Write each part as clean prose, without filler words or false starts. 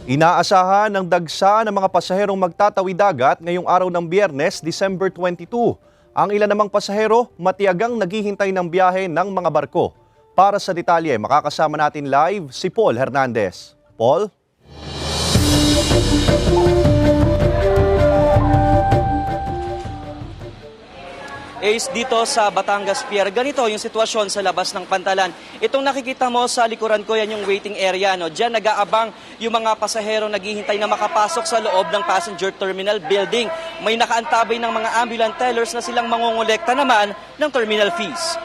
Inaasahan ng dagsa ng mga pasaherong magtatawid dagat ngayong araw ng Biyernes, December 22. Ang ilan namang pasahero matiyagang naghihintay ng biyahe ng mga barko. Para sa detalye, makakasama natin live si Paul Hernandez. Paul? Dito sa Batangas Pier, ganito yung sitwasyon sa labas ng Pantalan. Itong nakikita mo sa likuran ko, yan yung waiting area. No? Diyan nag-aabang yung mga pasahero naghihintay na makapasok sa loob ng passenger terminal building. May nakaantabay ng mga ambulant tellers na silang mangongolekta naman ng terminal fees.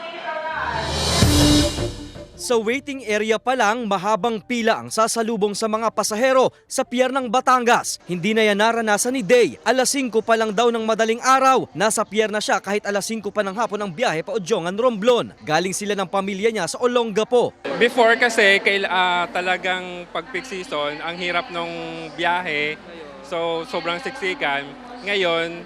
Sa waiting area pa lang, mahabang pila ang sasalubong sa mga pasahero sa pier ng Batangas. Hindi na yan naranasan ni Day. Alas 5 pa lang daw ng madaling araw. Nasa pier na siya kahit alas 5 pa ng hapon ang biyahe pa Odjongan, Romblon. Galing sila ng pamilya niya sa Olongapo. Before kasi talagang pag peak season, ang hirap nung biyahe. So sobrang siksikan. Ngayon,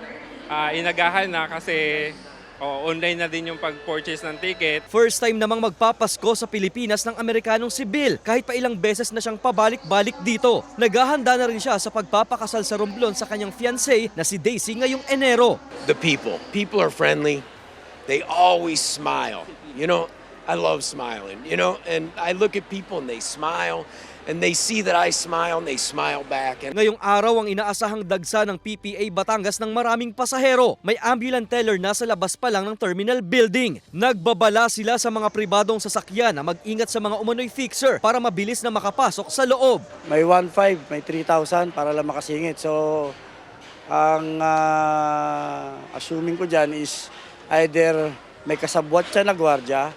inagahan na kasi online na din yung pag-purchase ng ticket. First time namang magpapasko sa Pilipinas ng Amerikanong sibil kahit pa ilang beses na siyang pabalik-balik dito. Naghahanda na rin siya sa pagpapakasal sa Romblon sa kanyang fiancé na si Daisy ngayong Enero. The people are friendly. They always smile. You know, I love smiling, you know, and I look at people and they smile. And they see that I smile and they smile back. And ngayong araw ang inaasahang dagsa ng PPA Batangas ng maraming pasahero. May ambulant teller na sa labas pa lang ng terminal building. Nagbabala sila sa mga pribadong sasakyan na mag-ingat sa mga umano'y fixer para mabilis na makapasok sa loob. May 1.5, may 3,000 para lang makasingit. So, ang assuming ko dyan is either may kasabwat siya na gwardiya,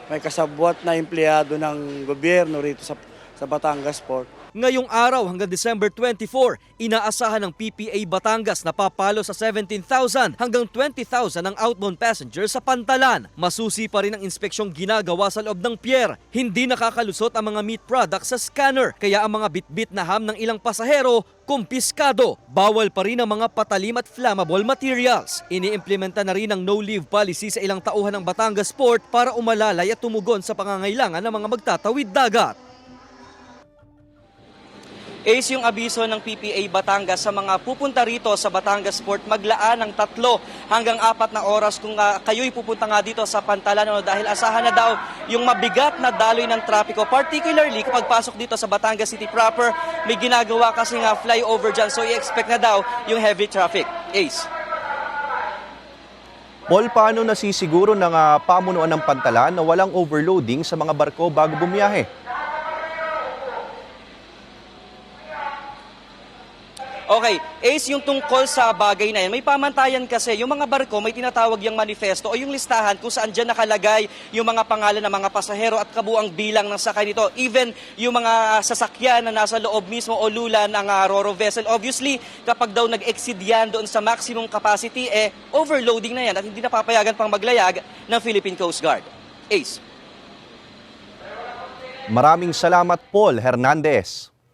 may kasabwat na empleyado ng gobyerno rito sa Batangas Port. Ngayong araw hanggang December 24, inaasahan ng PPA Batangas na papalo sa 17,000 hanggang 20,000 ang outbound passengers sa Pantalan. Masusi pa rin ang inspeksyong ginagawa sa loob ng pier. Hindi nakakalusot ang mga meat products sa scanner, kaya ang mga bitbit na ham ng ilang pasahero kumpiskado. Bawal pa rin ang mga patalim at flammable materials. Iniimplementa na rin ang no-leave policy sa ilang tauhan ng Batangas Port para umalalay at tumugon sa pangangailangan ng mga magtatawid dagat. Yung abiso ng PPA Batangas sa mga pupunta rito sa Batangas Port, maglaan ng 3 hanggang 4 na oras kung kayo'y pupunta nga dito sa Pantalan dahil asahan na daw yung mabigat na daloy ng trapiko. Particularly kapag pasok dito sa Batangas City proper, may ginagawa kasi nga flyover dyan, so i-expect na daw yung heavy traffic. Ace. Paul, paano nasisiguro ng pamunuan ng Pantalan na walang overloading sa mga barko bago bumiyahe? Okay, Ace, yung tungkol sa bagay na yan, may pamantayan kasi yung mga barko may tinatawag yung manifesto o yung listahan kung saan dyan nakalagay yung mga pangalan ng mga pasahero at kabuang bilang ng sakay nito. Even yung mga sasakyan na nasa loob mismo o lula ng ro-ro vessel. Obviously, kapag daw nag-exceed yan doon sa maximum capacity, overloading na yan at hindi napapayagan pang maglayag ng Philippine Coast Guard. Ace. Maraming salamat, Paul Hernandez.